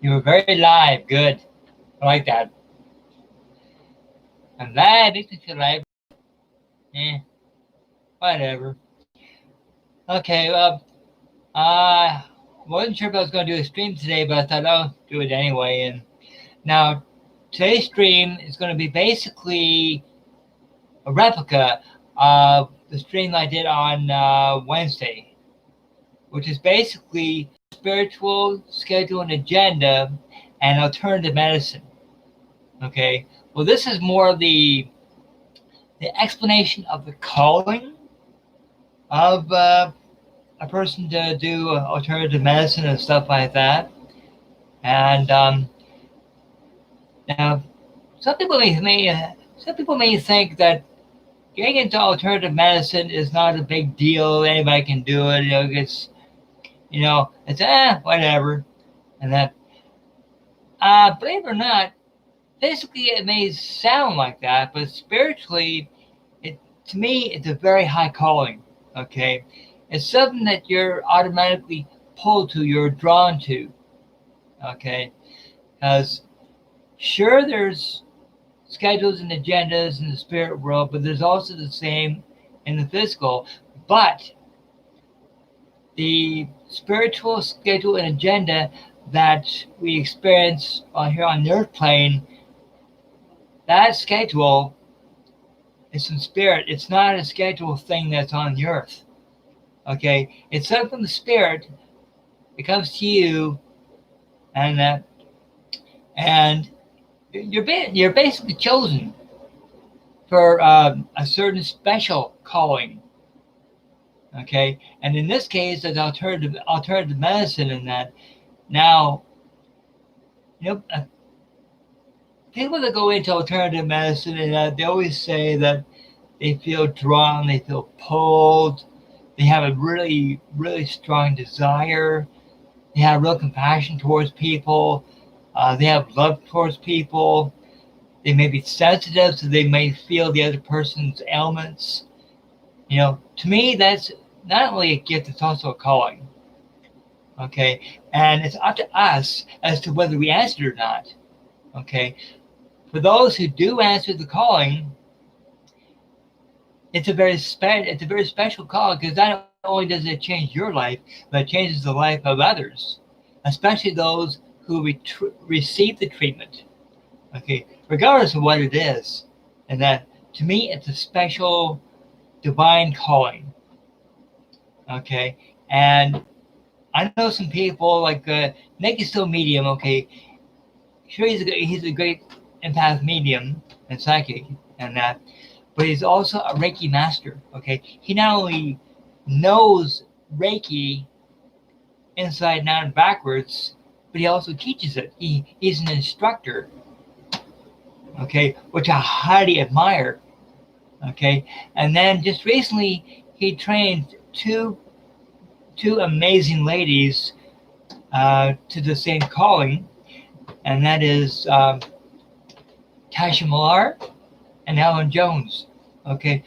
You were very live. Good. I like that. I'm live. Makes me feel live. Eh, whatever. Okay, well, I wasn't sure if I was going to do a stream today, but I thought I'll do it anyway. And now, today's stream is going to be basically a replica of the stream I did on Wednesday, which is basically spiritual schedule and agenda and alternative medicine. Okay, well, this is more the explanation of the calling of a person to do alternative medicine and stuff like that. And now, some people may think that getting into alternative medicine is not a big deal. Anybody can do it. It's whatever. And that, believe it or not, basically it may sound like that, but spiritually, to me, it's a very high calling. Okay, it's something that you're automatically pulled to, you're drawn to. Okay, because sure, there's schedules and agendas in the spirit world, but there's also the same in the physical. But the spiritual schedule and agenda that we experience here on the earth plane, that schedule is in spirit. It's not a scheduled thing that's on the earth. Okay, it's something from the spirit. It comes to you, and you're basically chosen for a certain special calling. Okay, and in this case, it's alternative medicine. In that, now, people that go into alternative medicine, and they always say that they feel drawn, they feel pulled, they have a really, really strong desire, they have real compassion towards people, they have love towards people, they may be sensitive, so they may feel the other person's ailments. To me, that's not only a gift, it's also a calling. Okay, and it's up to us as to whether we answer it or not. Okay, for those who do answer the calling, it's a very special call, because not only does it change your life, but it changes the life of others, especially those who receive the treatment. Okay, regardless of what it is, and that, to me, it's a special divine calling. Okay, and I know some people like Nick is still medium. Okay, sure, he's a great empath medium and psychic and that, but he's also a Reiki master. Okay, he not only knows Reiki inside and out and backwards, but he also teaches it. He's an instructor. Okay, which I highly admire. Okay, and then just recently he trained two amazing ladies to the same calling, and that is Tasha Mellor and Ellen Jones. Okay,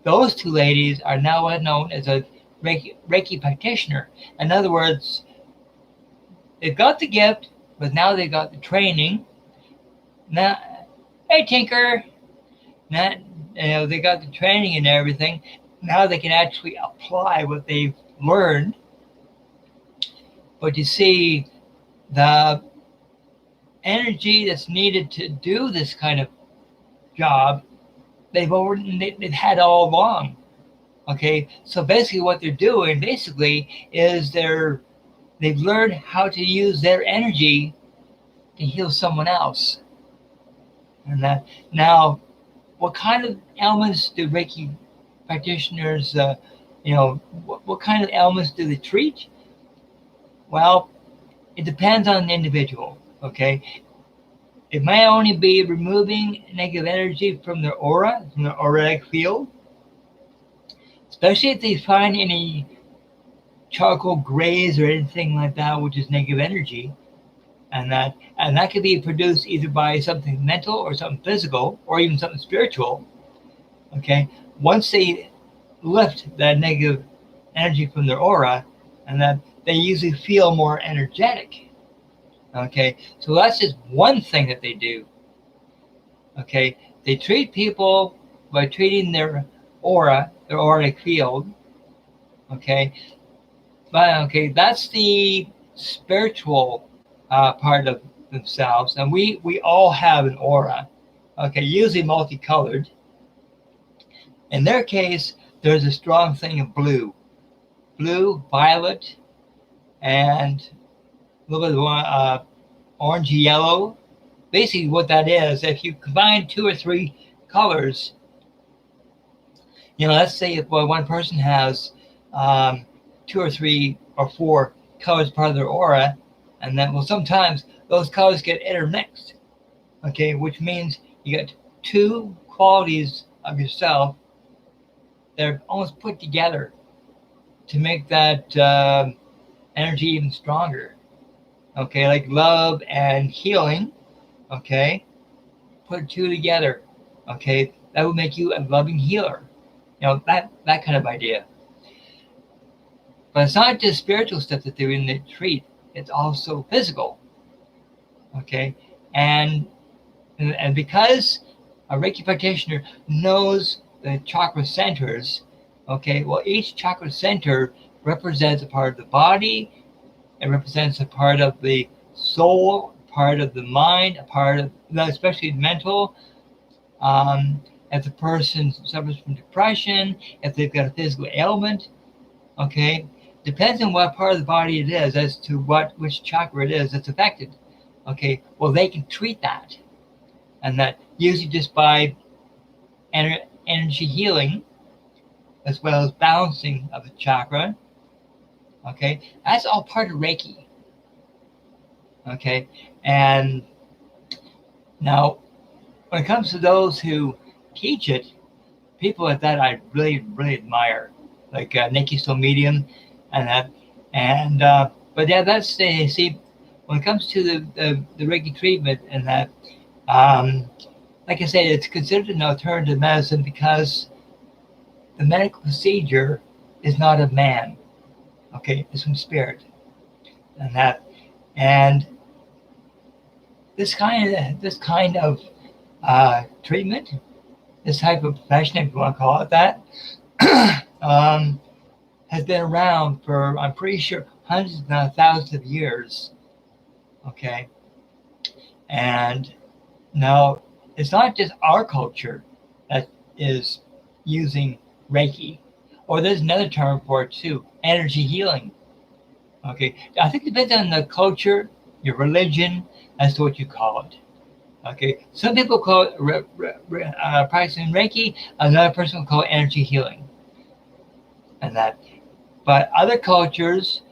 those two ladies are now known as a Reiki practitioner. In other words, they've got the gift, but now they got the training. Now, hey Tinker, now, they got the training and everything. Now they can actually apply what they've learned. But you see, the energy that's needed to do this kind of job, they've had all along. Okay, so basically what they're doing is they've learned how to use their energy to heal someone else. And that, now, what kind of ailments do Reiki practitioners, what kind of ailments do they treat? Well, it depends on the individual. Okay, it may only be removing negative energy from their aura, from their auric field, especially if they find any charcoal grays or anything like that, which is negative energy, and that could be produced either by something mental or something physical or even something spiritual. Okay, once they lift that negative energy from their aura, and that they usually feel more energetic. Okay, so that's just one thing that they do. Okay, they treat people by treating their aura, their auric field. Okay, but okay, that's the spiritual part of themselves, and we all have an aura. Okay, usually multicolored. In their case, there's a strong thing of blue, violet, and a little bit of orange yellow. Basically, what that is, if you combine 2 or 3 colors, let's say if one person has 2 or 3 or 4 colors part of their aura, and then, well, sometimes those colors get intermixed, okay, which means you get 2 qualities of yourself that are almost put together to make that energy even stronger. Okay, like love and healing. Okay, put 2 together. Okay, that would make you a loving healer. That kind of idea. But it's not just spiritual stuff that they're in the treat. It's also physical. Okay, and because a Reiki practitioner knows the chakra centers. Okay, well, each chakra center represents a part of the body. It represents a part of the soul, a part of the mind, a part of, especially mental. If the person suffers from depression, if they've got a physical ailment, okay, depends on what part of the body it is as to which chakra it is that's affected. Okay, well, they can treat that, and that usually just by energy healing, as well as balancing of the chakra. Okay, that's all part of Reiki. Okay, and now when it comes to those who teach it, people like that I really, really admire, like Nikki Still Medium, and that, and but yeah, that's see, when it comes to the Reiki treatment and that, like I said, it's considered an alternative medicine because the medical procedure is not of man. Okay, it's from spirit, and that, and this kind of treatment, this type of profession, if you want to call it that, has been around for, I'm pretty sure, hundreds, if not thousands of years. Okay, and now it's not just our culture that is using Reiki, or there's another term for it too, energy healing. Okay, I think it depends on the culture, your religion, as to what you call it. Okay, some people call it practicing Reiki, another person will call it energy healing, and that. But other cultures,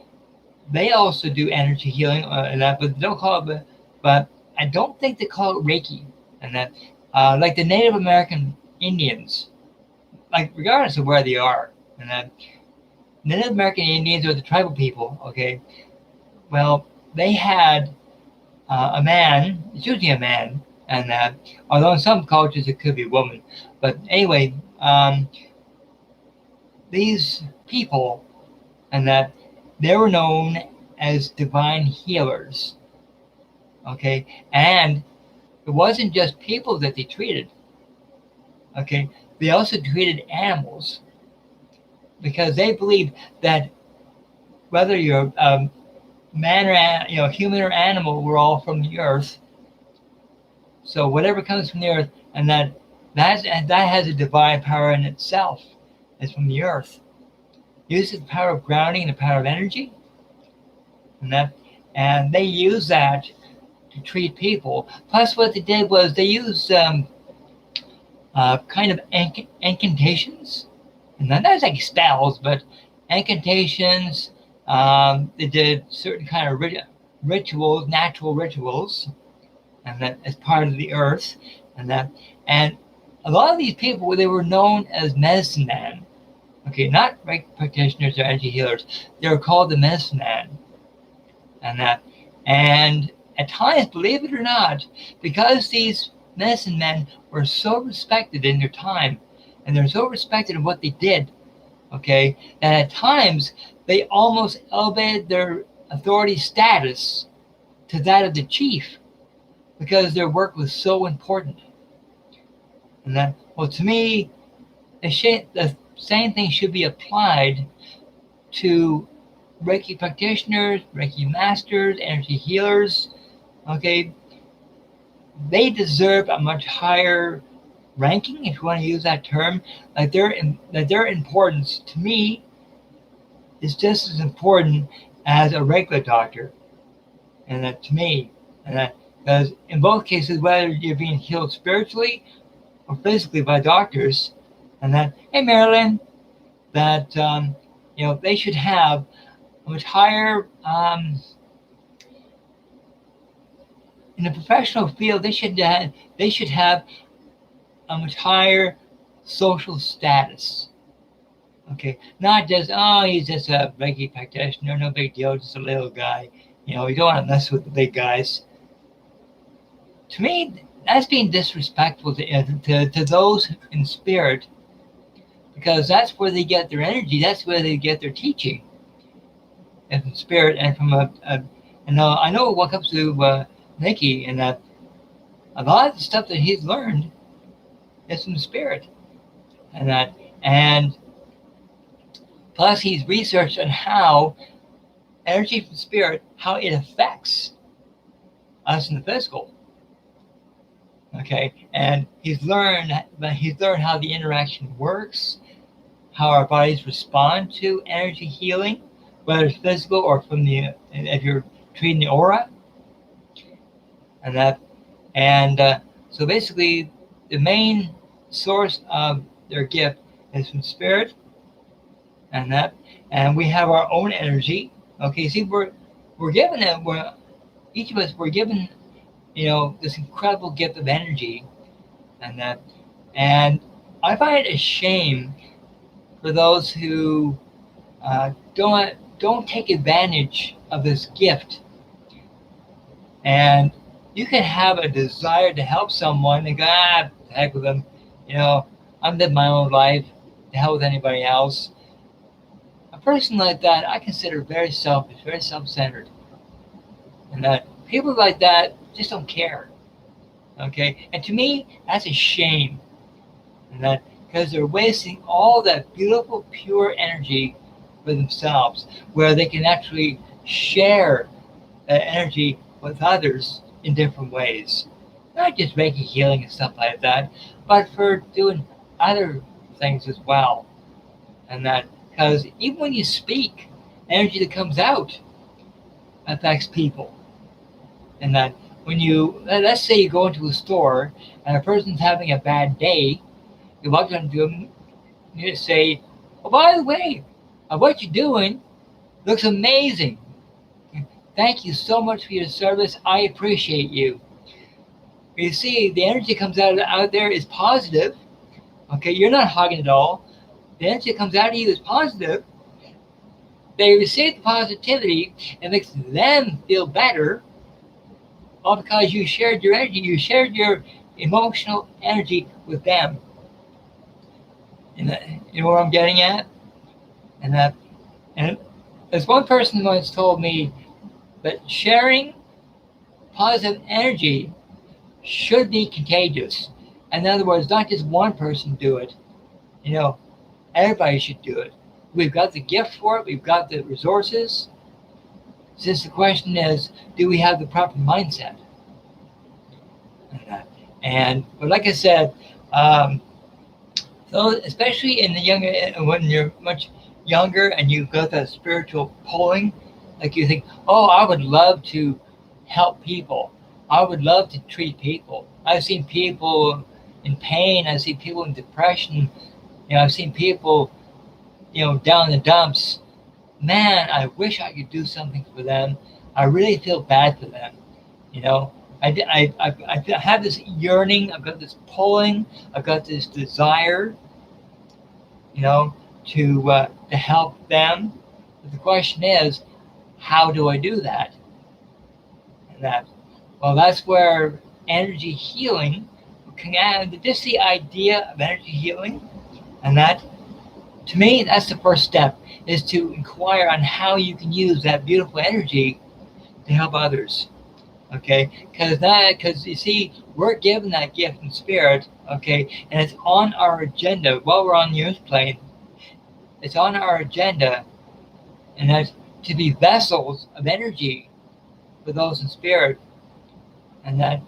they also do energy healing and that, but they don't call it. But I don't think they call it Reiki, and that. Like the Native American Indians, like regardless of where they are, and that Native American Indians or the tribal people. Okay, well, they had a man, it's usually a man, and although in some cultures it could be a woman, but anyway, these people, and that they were known as divine healers. Okay, and it wasn't just people that they treated. Okay, they also treated animals because they believed that whether you're man or human or animal, we're all from the earth. So whatever comes from the earth, and that has a divine power in itself. It's from the earth. Uses the power of grounding and the power of energy, and they use that to treat people. Plus, what they did was they used kind of incantations, and not like spells, but incantations. They did certain kind of rituals, natural rituals, and that as part of the earth, and a lot of these people, they were known as medicine men. Okay, not Reiki practitioners or energy healers. They were called the medicine man, and at times, believe it or not, because these medicine men were so respected in their time, and they're so respected in what they did, okay, that at times they almost elevated their authority status to that of the chief because their work was so important. And that, well, to me, the same thing should be applied to Reiki practitioners, Reiki masters, energy healers. Okay, they deserve a much higher ranking, if you want to use that term. Like their importance to me is just as important as a regular doctor, and that to me, and that because in both cases, whether you're being healed spiritually or physically by doctors, and that, hey Marilyn, that they should have a much higher in the professional field. They should have a much higher social status. Okay, not just, oh, he's just a Reiki practitioner, no big deal, just a little guy. You don't want to mess with the big guys. To me, that's being disrespectful to those in spirit, because that's where they get their energy. That's where they get their teaching, and from spirit, and from I know what comes to Nikki, and that a lot of the stuff that he's learned is from spirit, and plus he's researched on how energy from spirit, how it affects us in the physical. Okay, and he's learned how the interaction works, how our bodies respond to energy healing, whether it's physical or if you're treating the aura, so basically the main source of their gift is from spirit, and we have our own energy. Okay, see, we're given it. Each of us we're given, this incredible gift of energy, and I find it a shame for those who don't take advantage of this gift. And you can have a desire to help someone and go, the heck with them. I'm living my own life. To hell with anybody else. A person like that, I consider very selfish, very self-centered. And that people like that just don't care. Okay? And to me, that's a shame. And that because they're wasting all that beautiful, pure energy for themselves, where they can actually share that energy with others in different ways. Not just Reiki healing and stuff like that, but for doing other things as well. And that, because even when you speak, energy that comes out affects people. And that when let's say you go into a store and a person's having a bad day, you walk up to them, you say, oh, by the way, what you're doing looks amazing. Thank you so much for your service. I appreciate you. You see, the energy comes out there is positive. Okay, you're not hogging it all. The energy that comes out of you is positive. They receive the positivity. It makes them feel better. All because you shared your energy. You shared your emotional energy with them. And you know what I'm getting at? And as one person once told me, that sharing positive energy should be contagious. In other words, not just one person do it. Everybody should do it. We've got the gift for it. We've got the resources. Since the question is, do we have the proper mindset? But like I said, so especially in the younger, when you're much younger and you've got that spiritual pulling, like you think, oh, I would love to help people. I would love to treat people. I've seen people in pain. I've seen people in depression. I've seen people, down in the dumps. Man, I wish I could do something for them. I really feel bad for them. I have this yearning. I've got this pulling. I've got this desire, to help them. But the question is, how do I do that? That's where energy healing can add. Just the idea of energy healing, and that, to me, that's the first step, is to inquire on how you can use that beautiful energy to help others. Okay, because you see, we're given that gift in spirit. Okay, and it's on our agenda while we're on the earth plane. It's on our agenda, and that's to be vessels of energy for those in spirit, and that,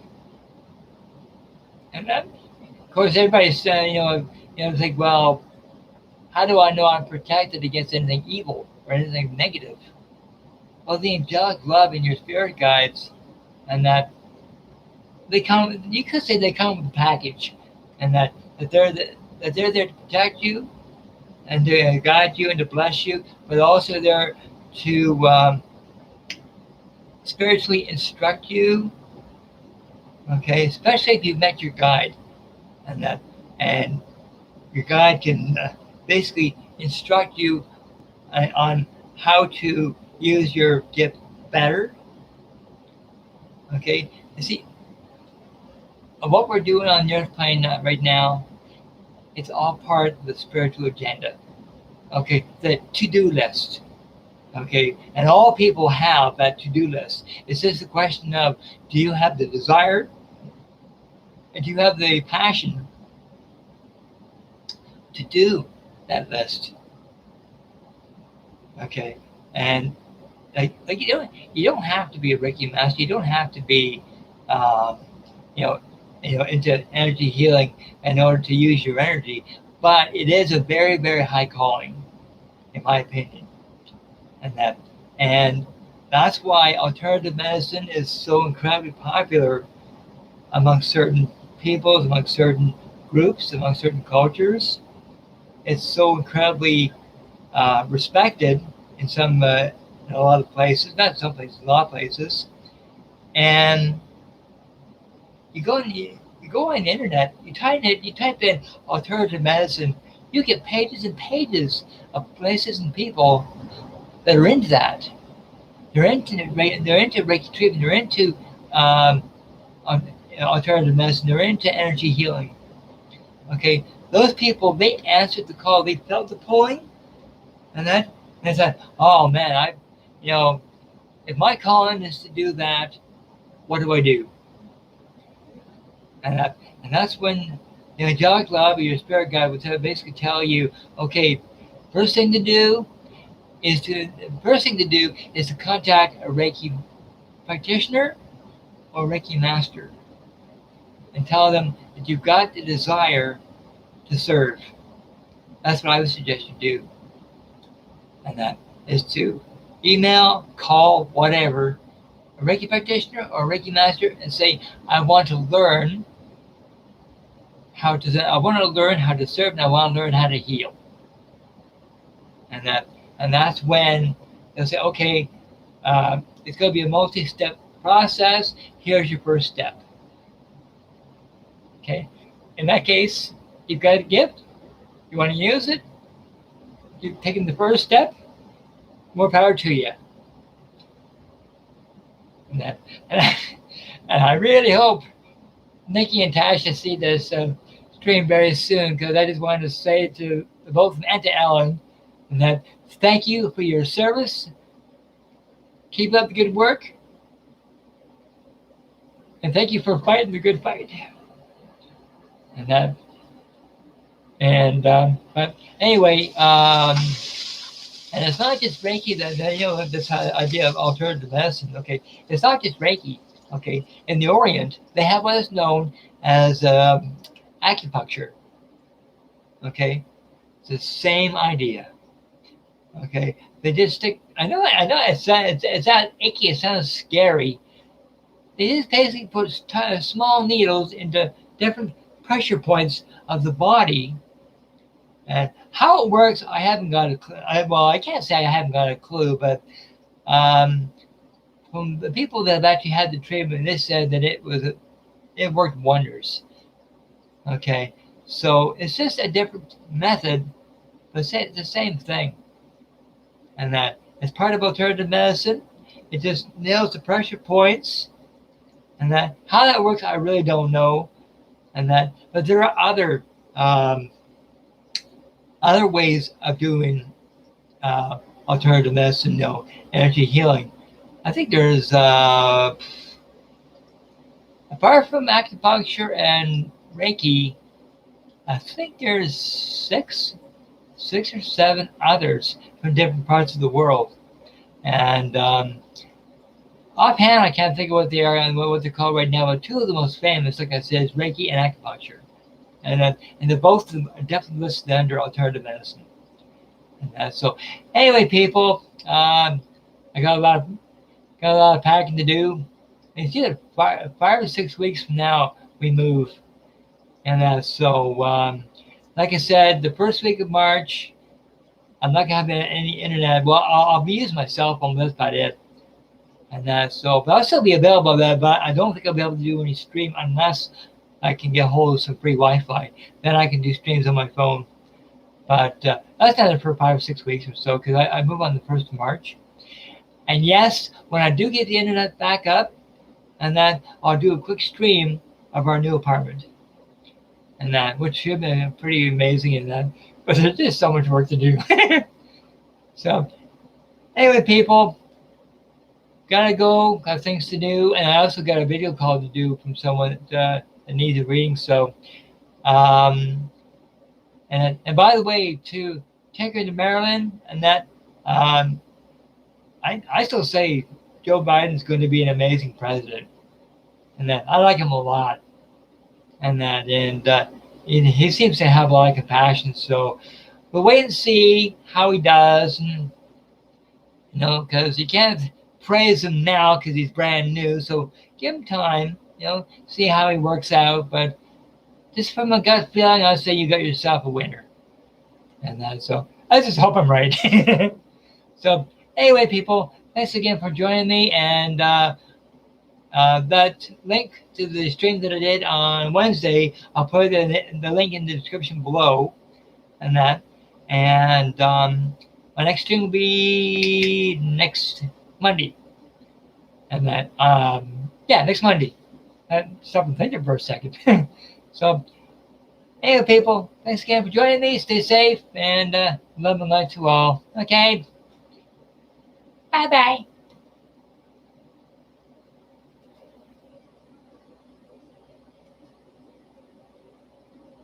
of course, everybody's saying, think, well, how do I know I'm protected against anything evil or anything negative? Well, the angelic love in your spirit guides, and that they come. You could say they come with a package, and that they're there to protect you and to guide you and to bless you, but also there to spiritually instruct you. Okay, especially if you've met your guide, and your guide can basically instruct you on how to use your gift better. Okay, you see, what we're doing on the earth plane right now, it's all part of the spiritual agenda. Okay, the to-do list. Okay, and all people have that to-do list. It's just a question of, do you have the desire and do you have the passion to do that list? Okay, and like you don't have to be a Reiki master. You don't have to be, you know, into energy healing in order to use your energy. But it is a very, very high calling, in my opinion, and that's why alternative medicine is so incredibly popular among certain peoples, among certain groups, among certain cultures. It's so incredibly respected in in a lot of places, not some places, a lot of places. And you go on the internet, you type in alternative medicine, you get pages and pages of places and people that are into that. They're into Reiki treatment. They're into alternative medicine. They're into energy healing. Okay, those people, they answered the call. They felt the pulling, and they said, "Oh man, if my calling is to do that, what do I do?" And that's when the angelic love or your spirit guide would basically tell you, okay, first thing to do is to contact a Reiki practitioner or Reiki master and tell them that you've got the desire to serve. That's what I would suggest you do. And that is to email, call, whatever, a Reiki practitioner or a Reiki master and say, I want to learn how to serve, and I want to learn how to heal. And that's when they'll say, okay, it's going to be a multi-step process. Here's your first step. Okay. In that case, you've got a gift. You want to use it. You've taken the first step. More power to you. And I really hope Nikki and Tasha see this stream very soon, because I just wanted to say to both of them and to Ellen, and that thank you for your service. Keep up the good work. And thank you for fighting the good fight. But anyway, and it's not just Reiki that this idea of alternative medicine. Okay, it's not just Reiki. Okay, in the Orient, they have what is known as acupuncture. Okay, it's the same idea. Okay, they just stick. I know. It's that icky. It sounds scary. They just basically put small needles into different pressure points of the body, and how it works, I haven't got a clue. I can't say I haven't got a clue, but from the people that have actually had the treatment, they said that it worked wonders. Okay, so it's just a different method, but it's the same thing. And that as part of alternative medicine, it just nails the pressure points, and that how that works, I really don't know. But there are other ways of doing alternative medicine, energy healing. I think there's apart from acupuncture and Reiki, I think there's six or seven others from different parts of the world. And offhand, I can't think of what they are and what they're called right now, but two of the most famous, like I said, is Reiki and acupuncture. And they're both definitely listed under alternative medicine. And so, anyway, people, I got a lot of packing to do. It's either 5 or 6 weeks from now we move. And so, like I said, the first week of March, I'm not gonna have any internet. Well, I'll be using my cell phone. That's about it. And so, but I'll still be available there. But I don't think I'll be able to do any stream unless I can get a hold of some free Wi-Fi. Then I can do streams on my phone. But that's not for 5 or 6 weeks or so, because I move on the 1st of March. And yes, when I do get the internet back up, and then I'll do a quick stream of our new apartment. And that, which should be pretty amazing in that. But there's just so much work to do. So, anyway, people, gotta go, got things to do, and I also got a video call to do from someone that needs a reading. So, and by the way, to take her to Maryland, and that, I still say Joe Biden's going to be an amazing president, and that I like him a lot, and he seems to have a lot of compassion. So we'll wait and see how he does, and because you can't praise him now because he's brand new. So give him time, see how he works out. But just from a gut feeling, I'll say you got yourself a winner. And so I just hope I'm right. So anyway, people, thanks again for joining me. And that link to the stream that I did on Wednesday, I'll put the link in the description below. And my next stream will be next Monday. And next Monday. Stop and think for a second. So, anyway, people, thanks again for joining me. Stay safe and love and light to all. Okay? Bye-bye.